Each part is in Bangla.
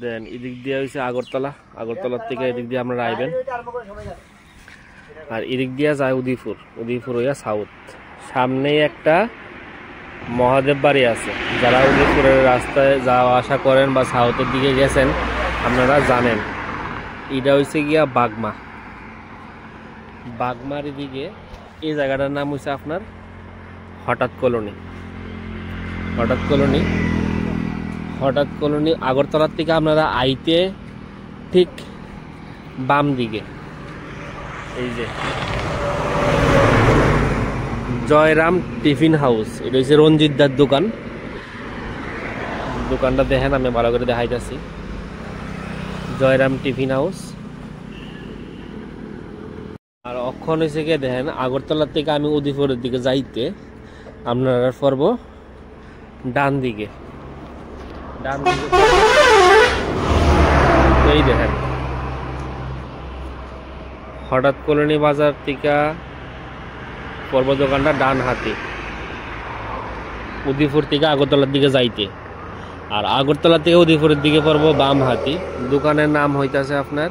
দেন এদিক দিয়ে হয়েছে আগরতলা, আগরতলার থেকে এদিক দিয়ে আপনারা আইবেন। আর এদিক দিয়ে যায় উদয়পুর, উদয়পুর হইয়া সাউথ। সামনেই একটা মহাদেব বাড়ি আছে। যারা উদয়পুরের রাস্তায় যাওয়া আসা করেন বা সাউথের দিকে গেছেন আপনারা জানেন। এটা হয়েছে গিয়া বাগমা। বাগমার এদিকে এই জায়গাটার নাম হচ্ছে আপনার হঠাৎ কলোনি। হঠাৎ কলোনি, হঠাৎ কলোনি আগরতলার থেকে আপনারা আইতে ঠিক বাম দিকে এই যে জয়রাম টিফিন হাউস, এটা হচ্ছে রঞ্জিত দার দোকান। দোকানটা দেখেন, আমি ভালো করে দেখাইতেছি। Jayram tiffin house. আর অক্ষণ হয়েছে গিয়ে দেখেন আগরতলার থেকে আমি উদয়পুরের দিকে যাইতে আপনারা পড়ব ডান দিকে। ডান দিকে এই দেখেন হঠাৎ কলোনি বাজার থেকে পর্ব দোকানটা ডান হাতে উদয়পুর থেকে আগরতলার দিকে যাইতে। আর আগরতলা থেকে উদয়পুরের দিকে পড়ব বাম হাতি। দোকানের নাম হইতাছে আপনার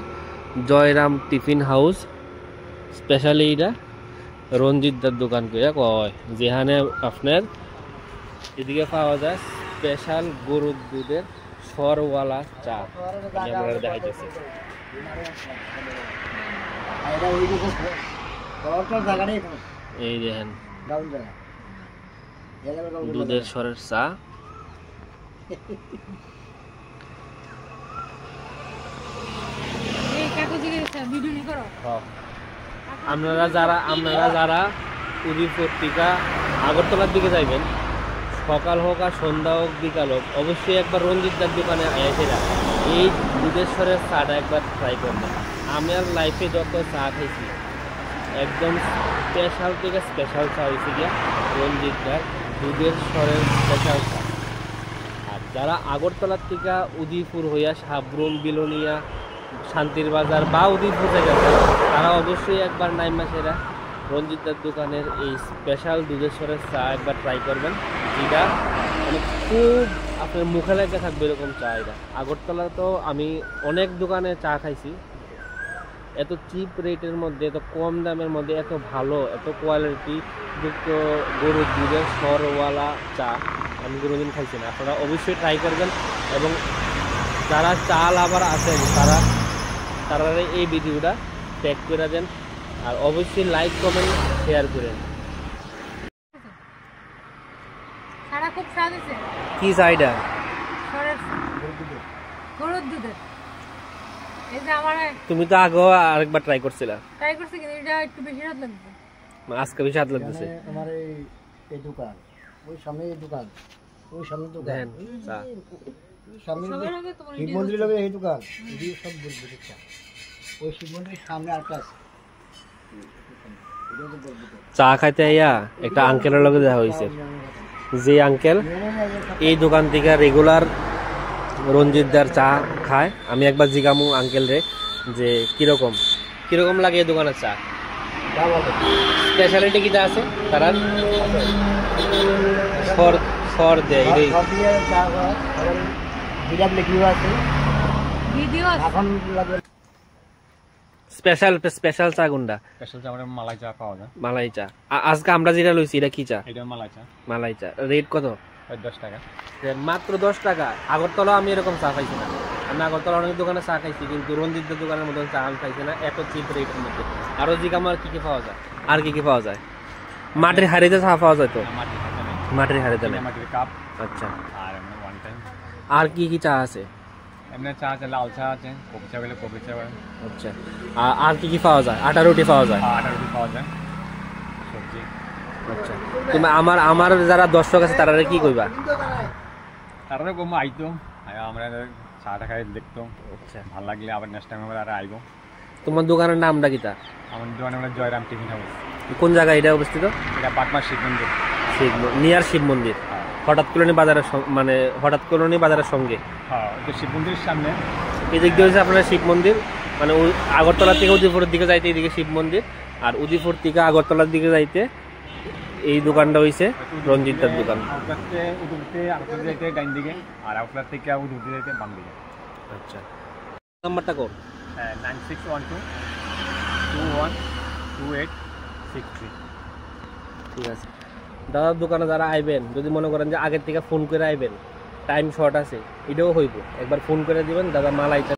জয়রাম টিফিন হাউস। স্পেশালি এটা রঞ্জিত দার দোকান কইয়া কয়, যেখানে আপনার এদিকে পাওয়া যায় স্পেশাল গরুর দুধের সরওয়ালা চা। আমরা দেখাইতেছি এই দেখেন দুধের সরের চা। আপনারা যারা উদয়পুর থেকে আগরতলার দিকে যাইবেন, সকাল হোক আর সন্ধ্যা হোক বিকাল হোক, অবশ্যই একবার রঞ্জিত দার দোকানে এসেরা এই দুধের সরের চাটা একবার ট্রাই করবেন। আমার লাইফে যত চা খাইছি একদম স্পেশাল থেকে স্পেশাল চা হয়েছে গিয়া রঞ্জিত দার দুধের সরের স্পেশাল চা। আর যারা আগরতলার থেকে উদয়পুর হইয়া সাবরুম, বিলোনিয়া, শান্তির বাজার বা উদয়পুর থেকে তারা অবশ্যই একবার নাইমাসেরা রঞ্জিত দার দোকানের এই স্পেশাল দুধের সরের চা একবার ট্রাই করবেন। যেটা মানে খুব আপনার মুখে লেগে থাকবে এরকম চা। এটা আগরতলা তো আমি অনেক দোকানে চা খাইছি, এত চিপ রেটের মধ্যে, এত কম দামের মধ্যে এত ভালো, এত কোয়ালিটি যুক্ত গরুর দুধের সরওয়ালা চা আমি কোনোদিন খাইছি না। আপনারা অবশ্যই ট্রাই করবেন। এবং যারা চা লাভার আছেন তারা এই ভিডিওটা ট্যাগ করে দেন। আর অবশ্যই লাইক, কমেন্ট, শেয়ার করেন। কি চাইটা তুমি তো আগে আরেকবার ট্রাই করছিলা, আজকে বেশি হাত লাগতেছে। আমার এই দোকান, ওই সামনে এই দোকান, ওই সামনে দোকান, সামনে শিব মন্দির লাগে এই দোকান, সব বলবো। ওই শিব মন্দিরের সামনে আরেকটা আছে। চা খাইতে আইয়া একটা আঙ্কেলের লগে দেখা হয়েছে, যে আঙ্কেল এই দোকান থেকে রেগুলার রঞ্জিত দার চা খায়। আমি একবার জিগামু আঙ্কেল রে যে কিরকম লাগে এই দোকানের চা, স্পেশালিটি কিটা আছে তারা সর দেয়। স্পেশাল চা কোনটা? স্পেশাল চা মানে মালাই চা পাওয়া যায়। মালাই চা। আজকে আমরা যেটা লইছি এটা কি চা? এটা মালাই চা। মালাই চা রেট কত? 10 টাকা। মাত্র 10 টাকা। আগরতলা আমি এরকম চা খাইছি না। আমি আগরতলা অনেক দোকানে চা খাইছি, কিন্তু রঞ্জিতের দোকানের মধ্যে চা আমি খাইছি না এত চিপ রেটের মধ্যে। আরো জিগামার কি কি পাওয়া যায়? আর কি কি পাওয়া যায়? মাটির হাড়িতে চা পাওয়া যায় তো? মাটির হাড়িতে না, মাটির কাপ। আচ্ছা। আর ওয়ান টাইম আর কি কি চা আছে? এমনি চা আছে, লাল চা আছে, কফি চা বলে কফি চা। আচ্ছা। আর কি কি পাওয়া যায়? আটা রুটি পাওয়া যায়? আটা রুটি পাওয়া যায়, সবজি। আচ্ছা। তুমি আমার যারা দর্শক আছে তারা কি কইবা? তারা কম আইতো, আমরা চাটা খাই দেখতো। আচ্ছা, ভালো লাগলে আবার নেক্সট টাইম আমরা আইবো। তোমার দোকানের নামটা কিটা? আমার দোকানের নাম জয়রাম টিফিন হাউস। কোন জায়গায় এটা অবস্থিত? এটা বাগমা শিব মন্দির। নিয়ার শিব মন্দির, হঠাৎ কলোনি বাজারের মানে হঠাৎ কলোনি বাজারের সঙ্গে। হ্যাঁ, এটা শিব মন্দিরের সামনে। এদিক দিয়ে হচ্ছে আপনার শিব মন্দির, মানে আগরতলা থেকে উদয়পুরের দিকে যাইতে এদিকে শিব মন্দির, আর উদয়পুর থেকে আগরতলার দিকে যাইতে এই দোকানটা হইছে রঞ্জিত দার দোকান। আউটলাতে উঠতে আউটলাতে যেতে ডাইন দিকে আর আউটলাত থেকে উঠতে যেতে বাম দিকে। আচ্ছা, নাম্বারটা কোন? 9612212863। ঠিক আছে দাদার দোকানে যারা আইবেন, যদি মনে করেন যে আগের থেকে ফোন করে আইবেন, টাইম শর্ট আছে, এটাও হইব, একবার ফোন করে দিবেন, দাদা মাল আইতে